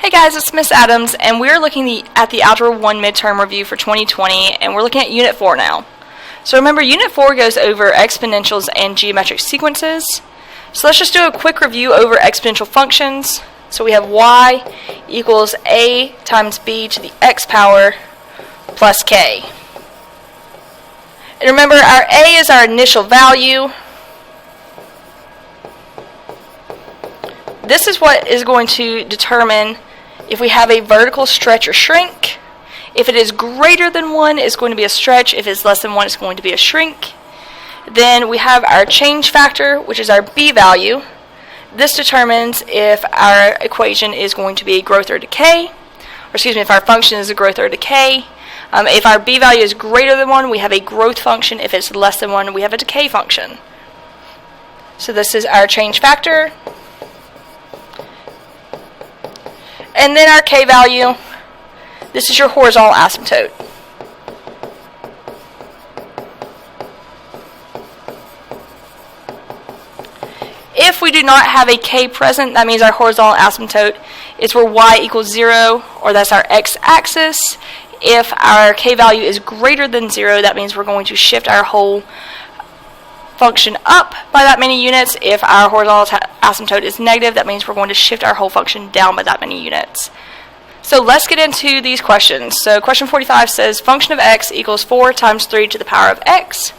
Hey guys, it's Miss Adams, and we're looking at the Algebra 1 midterm review for 2020, and we're looking at Unit 4 now. So remember, Unit 4 goes over exponentials and geometric sequences. So let's just do a quick review over exponential functions. So we have y equals a times b to the x power plus k. And remember, our a is our initial value. This is what is going to determine if we have a vertical stretch or shrink. If it is greater than 1, it's going to be a stretch. If it's less than 1, it's going to be a shrink. Then we have our change factor, which is our b value. This determines if our equation is going to be a growth or decay, or excuse me, if our function is a growth or decay. If our b value is greater than 1, we have a growth function. If it's less than 1, we have a decay function. So this is our change factor. And then our k value, this is your horizontal asymptote. If we do not have a k present, that means our horizontal asymptote is where y equals 0, or that's our x-axis. If our k value is greater than 0, that means we're going to shift our whole function up by that many units. If our horizontal asymptote is negative, that means we're going to shift our whole function down by that many units. So let's get into these questions. So question 45 says function of x equals 4 times 3 to the power of x.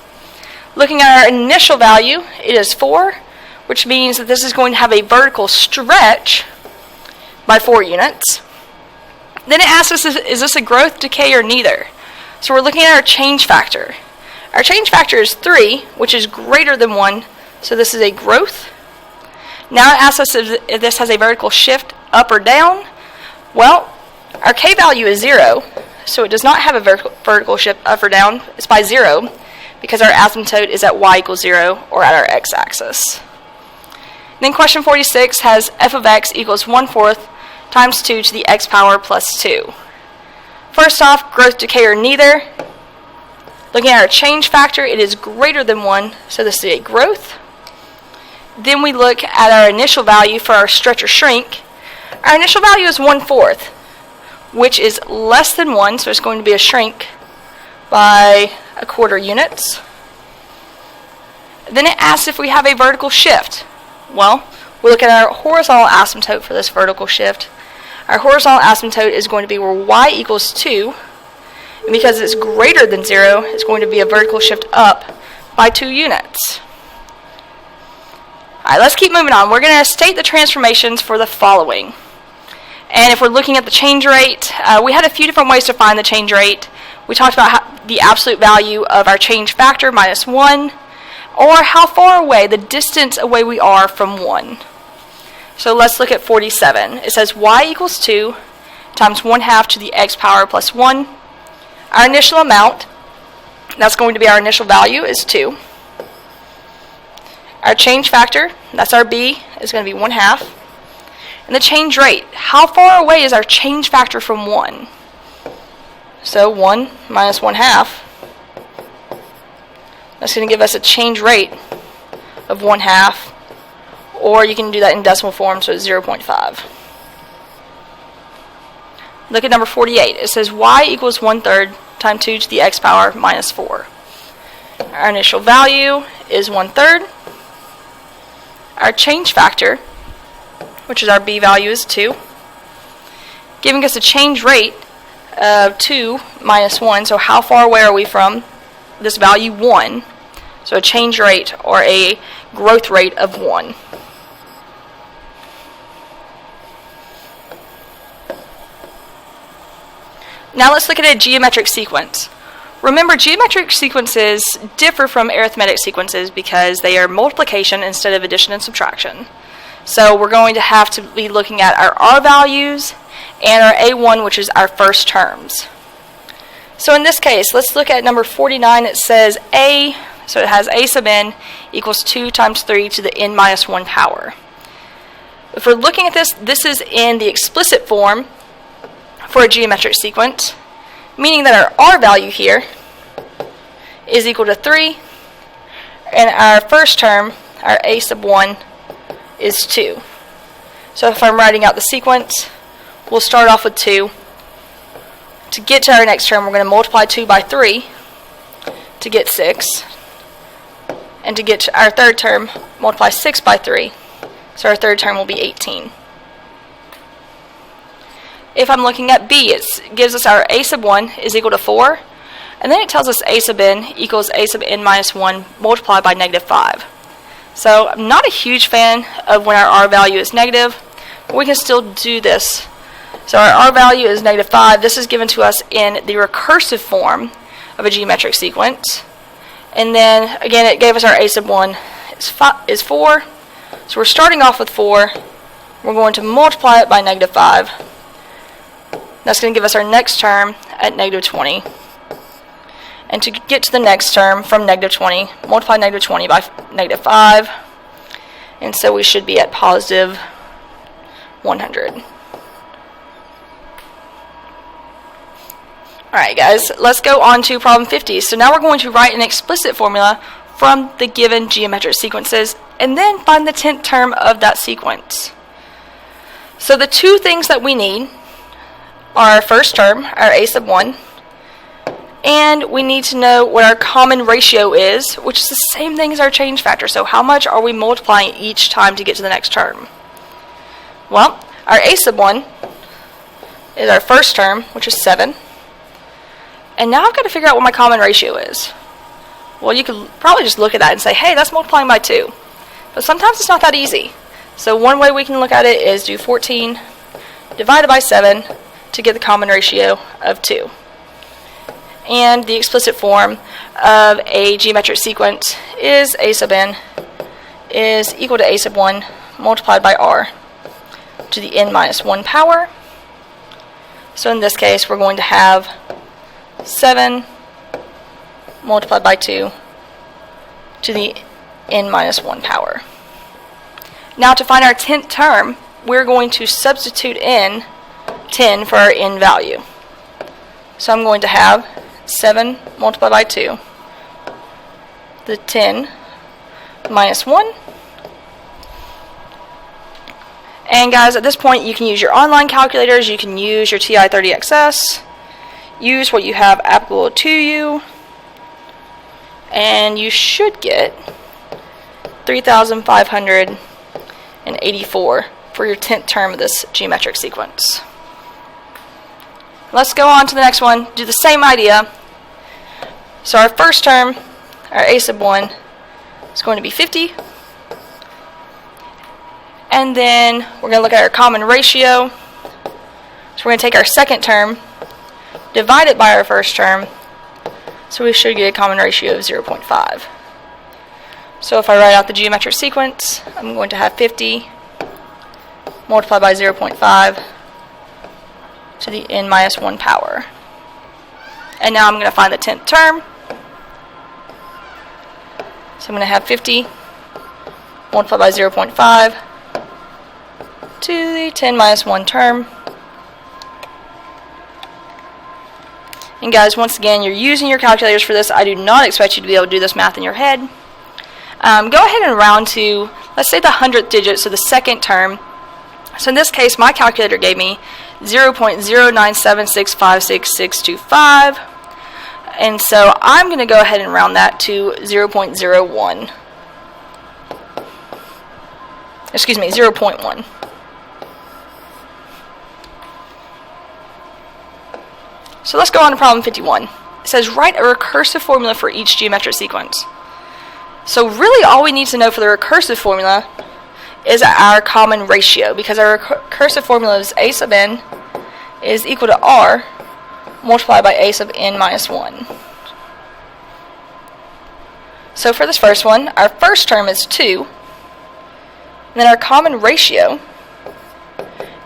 Looking at our initial value, it is 4, which means that this is going to have a vertical stretch by 4 units. Then it asks us, is this a growth, decay, or neither? So we're looking at our change factor. Our change factor is 3, which is greater than 1, so this is a growth. Now it asks us if this has a vertical shift up or down. Well, our k value is 0, so it does not have a vertical shift up or down. It's by 0, because our asymptote is at y equals 0, or at our x-axis. Then question 46 has f of x equals 1/4 times 2 to the x power plus 2. First off, growth, decay, or neither. Looking at our change factor, it is greater than 1, so this is a growth. Then we look at our initial value for our stretch or shrink. Our initial value is 1/4, which is less than 1, so it's going to be a shrink by 1/4 units. Then it asks if we have a vertical shift. Well, we look at our horizontal asymptote for this vertical shift. Our horizontal asymptote is going to be where y equals 2. And because it's greater than 0, it's going to be a vertical shift up by 2 units. Alright, let's keep moving on. We're going to state the transformations for the following. And if we're looking at the change rate, we had a few different ways to find the change rate. We talked about the absolute value of our change factor minus 1, or how far away, the distance away we are from 1. So let's look at 47. It says y equals 2 times 1/2 to the x power plus 1. Our initial amount, that's going to be our initial value, is 2. Our change factor, that's our b, is going to be 1/2. And the change rate, how far away is our change factor from 1? So 1 minus 1/2, that's going to give us a change rate of 1/2, or you can do that in decimal form, so it's 0.5. Look at number 48. It says y equals 1/3 times 2 to the x power minus 4. Our initial value is 1/3. Our change factor, which is our b value, is 2, giving us a change rate of 2 minus 1. So how far away are we from this value? 1. So a change rate, or a growth rate, of 1. Now let's look at a geometric sequence. Remember, geometric sequences differ from arithmetic sequences because they are multiplication instead of addition and subtraction. So we're going to have to be looking at our r values and our a1, which is our first terms. So in this case, let's look at number 49. It says a, so it has a sub n equals 2 times 3 to the n minus 1 power. If we're looking at this, this is in the explicit form for a geometric sequence, meaning that our r value here is equal to 3, and our first term, our a sub 1, is 2. So if I'm writing out the sequence, we'll start off with 2. To get to our next term, we're going to multiply 2 by 3 to get 6. And to get to our third term, multiply 6 by 3. So our third term will be 18. If I'm looking at B, it gives us our a sub 1 is equal to 4. And then it tells us a sub n equals a sub n minus 1 multiplied by negative 5. So I'm not a huge fan of when our r value is negative, but we can still do this. So our r value is negative 5. This is given to us in the recursive form of a geometric sequence. And then, again, it gave us our a sub 1 is 4. So we're starting off with 4. We're going to multiply it by negative 5. That's going to give us our next term at negative 20. And to get to the next term from negative 20, multiply negative 20 by negative 5. And so we should be at positive 100. Alright guys, let's go on to problem 50. So now we're going to write an explicit formula from the given geometric sequences and then find the 10th term of that sequence. So the two things that we need are our first term, our a sub 1, and we need to know what our common ratio is, which is the same thing as our change factor. So how much are we multiplying each time to get to the next term? Well, our a sub 1 is our first term, which is 7. And now I've got to figure out what my common ratio is. Well, you could probably just look at that and say, hey, that's multiplying by 2. But sometimes it's not that easy. So one way we can look at it is do 14 divided by 7 to get the common ratio of 2. And the explicit form of a geometric sequence is a sub n is equal to a sub 1 multiplied by r to the n minus 1 power. So in this case, we're going to have 7 multiplied by 2 to the n minus 1 power. Now to find our 10th term, we're going to substitute in 10 for our n value. So I'm going to have 7 multiplied by 2, the 10 minus 1. And guys, at this point you can use your online calculators, you can use your TI-30XS, use what you have applicable to you, and you should get 3,584 for your 10th term of this geometric sequence. Let's go on to the next one, do the same idea. So our first term, our a sub 1, is going to be 50. And then we're going to look at our common ratio. So we're going to take our second term, divide it by our first term, so we should get a common ratio of 0.5. So if I write out the geometric sequence, I'm going to have 50 multiplied by 0.5 to the n minus 1 power. And now I'm going to find the 10th term. So I'm going to have 50 multiplied by 0.5 to the 10 minus 1 term. And guys, once again, you're using your calculators for this. I do not expect you to be able to do this math in your head. Go ahead and round to, let's say, the 100th digit, so the second term. So in this case, my calculator gave me 0.097656625. And so I'm going to go ahead and round that to 0.01. Excuse me, 0.1. So let's go on to problem 51. It says write a recursive formula for each geometric sequence. So really all we need to know for the recursive formula is our common ratio, because our recursive formula is a sub n is equal to r multiplied by a sub n minus 1. So for this first one, our first term is 2. And then our common ratio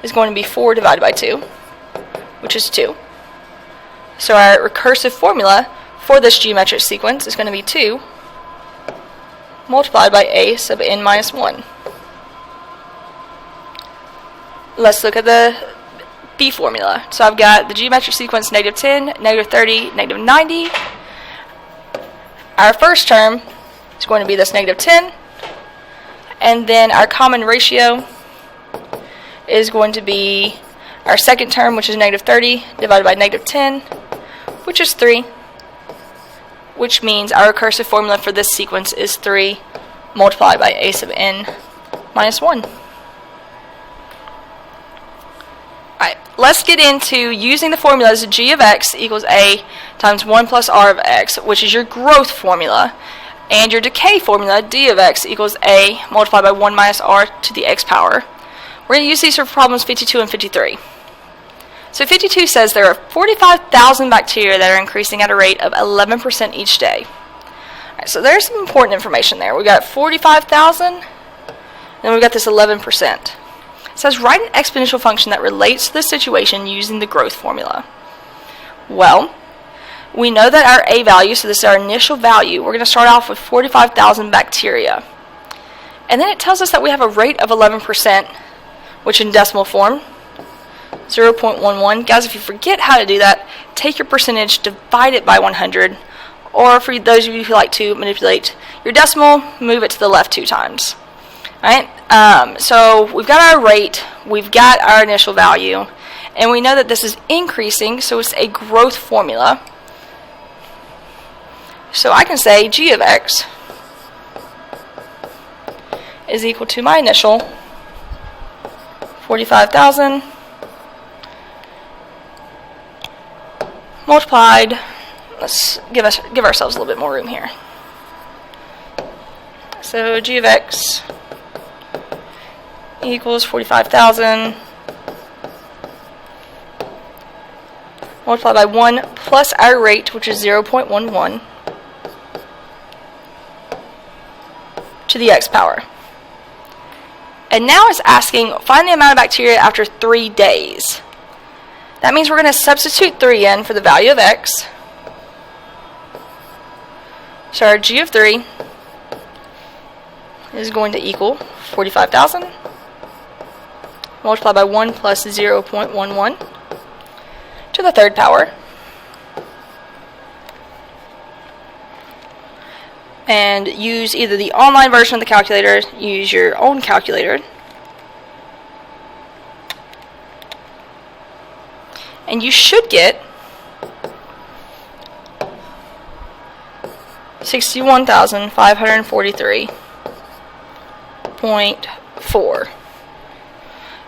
is going to be 4 divided by 2, which is 2. So our recursive formula for this geometric sequence is going to be 2 multiplied by a sub n minus 1. Let's look at the B formula. So I've got the geometric sequence negative 10, negative 30, negative 90. Our first term is going to be this negative 10. And then our common ratio is going to be our second term, which is negative 30, divided by negative 10, which is 3, which means our recursive formula for this sequence is 3 multiplied by a sub n minus 1. Alright, let's get into using the formulas g of x equals a times 1 plus r of x, which is your growth formula, and your decay formula, d of x equals a multiplied by 1 minus r to the x power. We're going to use these for problems 52 and 53. So 52 says there are 45,000 bacteria that are increasing at a rate of 11% each day. Alright, so there's some important information there. We've got 45,000, and then we've got this 11%. It says write an exponential function that relates to the situation using the growth formula. Well, we know that our a value, so this is our initial value, we're going to start off with 45,000 bacteria. And then it tells us that we have a rate of 11%, which in decimal form, 0.11. Guys, if you forget how to do that, take your percentage, divide it by 100, or for those of you who like to manipulate your decimal, move it to the left 2 times. Alright, so we've got our rate, we've got our initial value, and we know that this is increasing, so it's a growth formula. So I can say g of x is equal to my initial 45,000 multiplied, let's give ourselves a little bit more room here. So g of x equals 45,000 multiplied by 1 plus our rate, which is 0.11, to the x power. And now it's asking, find the amount of bacteria after 3 days. That means we're going to substitute 3 in for the value of x. So our g of 3 is going to equal 45,000 multiplied by 1 plus 0.11 to the third power. And use either the online version of the calculator, use your own calculator. And you should get 61,543.4.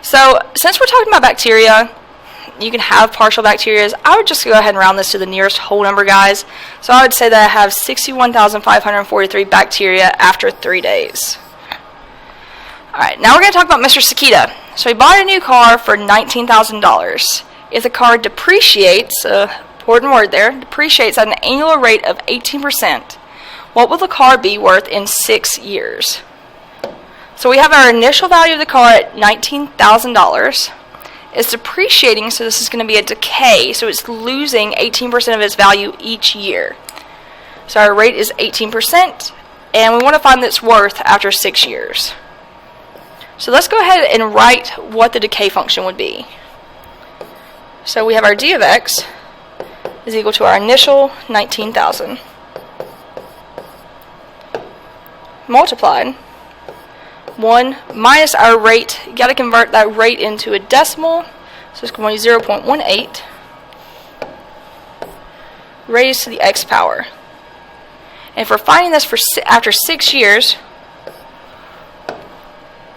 So, since we're talking about bacteria, you can have partial bacteria. I would just go ahead and round this to the nearest whole number, guys. So I would say that I have 61,543 bacteria after 3 days. Alright, now we're going to talk about Mr. Sakita. So he bought a new car for $19,000. If the car depreciates, important word there, depreciates at an annual rate of 18%, what will the car be worth in 6 years? So we have our initial value of the car at $19,000. It's depreciating, so this is going to be a decay, so it's losing 18% of its value each year. So our rate is 18%, and we want to find its worth after 6 years. So let's go ahead and write what the decay function would be. So we have our d of x is equal to our initial 19,000 multiplied 1 minus our rate. You got to convert that rate into a decimal, so it's going to be 0.18 raised to the x power. And if we're finding this for after 6 years,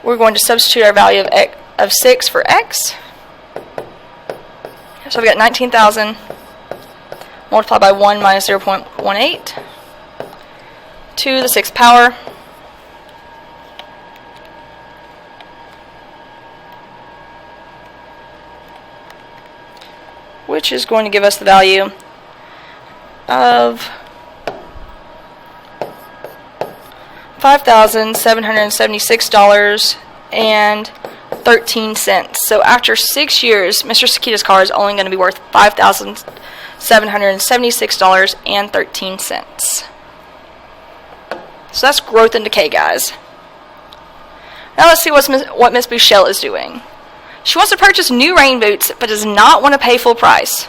we're going to substitute our value of 6 for x. So I've got 19,000 multiplied by 1 minus 0.18 to the 6th power. Which is going to give us the value of $5,776.13. So after 6 years, Mr. Sakita's car is only going to be worth $5,776.13. So that's growth and decay, guys. Now let's see what Miss Bouchelle is doing. She wants to purchase new rain boots, but does not want to pay full price.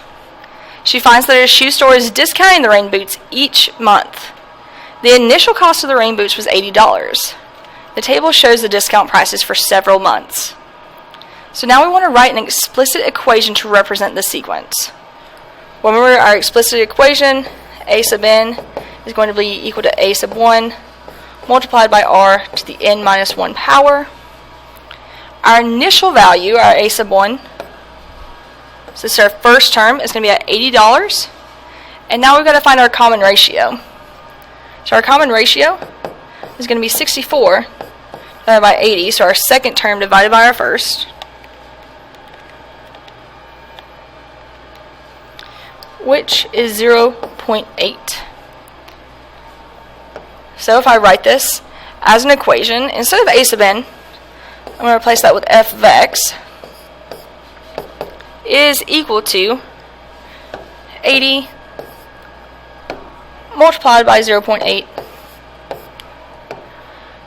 She finds that her shoe store is discounting the rain boots each month. The initial cost of the rain boots was $80. The table shows the discount prices for several months. So now we want to write an explicit equation to represent the sequence. Well, remember our explicit equation, a sub n is going to be equal to a sub 1 multiplied by r to the n minus 1 power. Our initial value, our a sub 1, so this is our first term, is going to be at $80. And now we've got to find our common ratio. So our common ratio is going to be 64 divided by 80, so our second term divided by our first, which is 0.8. So if I write this as an equation, instead of a sub n, I'm going to replace that with f of x is equal to 80 multiplied by 0.8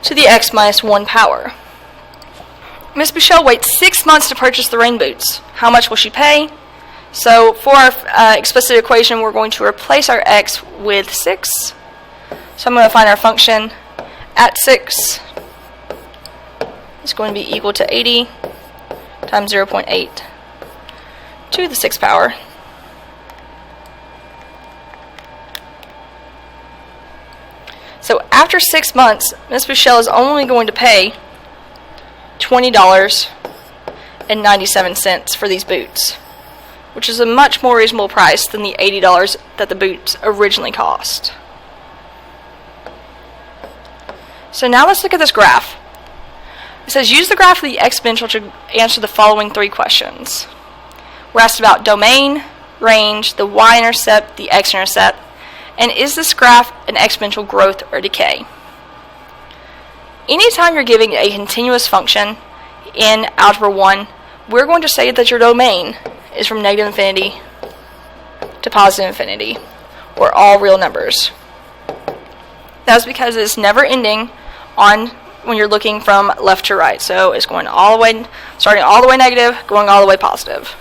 to the x minus 1 power. Miss Michelle waits 6 months to purchase the rain boots. How much will she pay? So for our explicit equation, we're going to replace our x with 6. So I'm going to find our function at 6 is going to be equal to 80 times 0.8 to the 6th power. So after 6 months, Miss Michelle is only going to pay $20.97 for these boots, which is a much more reasonable price than the $80 that the boots originally cost. So now let's look at this graph. It says use the graph of the exponential to answer the following 3 questions. We're asked about domain, range, the y-intercept, the x-intercept, and is this graph an exponential growth or decay? Anytime you're giving a continuous function in Algebra 1, we're going to say that your domain is from negative infinity to positive infinity, or all real numbers. That's because it's never ending on when you're looking from left to right. So it's going all the way, starting all the way negative, going all the way positive.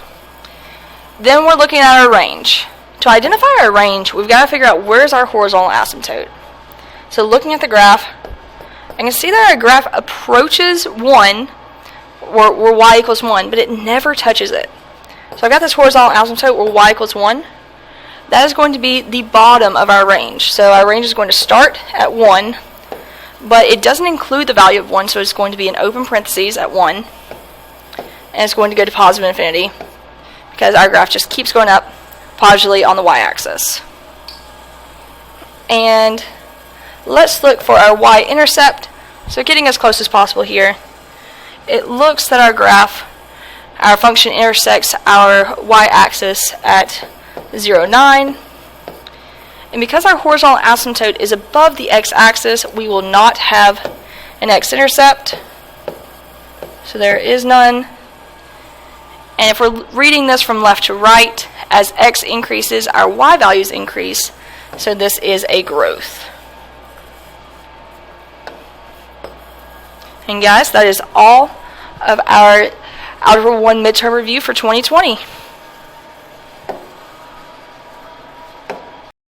Then we're looking at our range. To identify our range, we've got to figure out where's our horizontal asymptote. So looking at the graph, I can see that our graph approaches 1, where y equals 1, but it never touches it. So I've got this horizontal asymptote where y equals 1. That is going to be the bottom of our range. So our range is going to start at 1, but it doesn't include the value of 1, so it's going to be an open parentheses at 1. And it's going to go to positive infinity, because our graph just keeps going up positively on the y-axis. And let's look for our y-intercept. So getting as close as possible here, it looks that our graph, our function intersects our y-axis at 0, 9. And because our horizontal asymptote is above the x-axis, we will not have an x-intercept. So there is none. And if we're reading this from left to right, as x increases, our y values increase. So this is a growth. And guys, that is all of our Algebra 1 midterm review for 2020.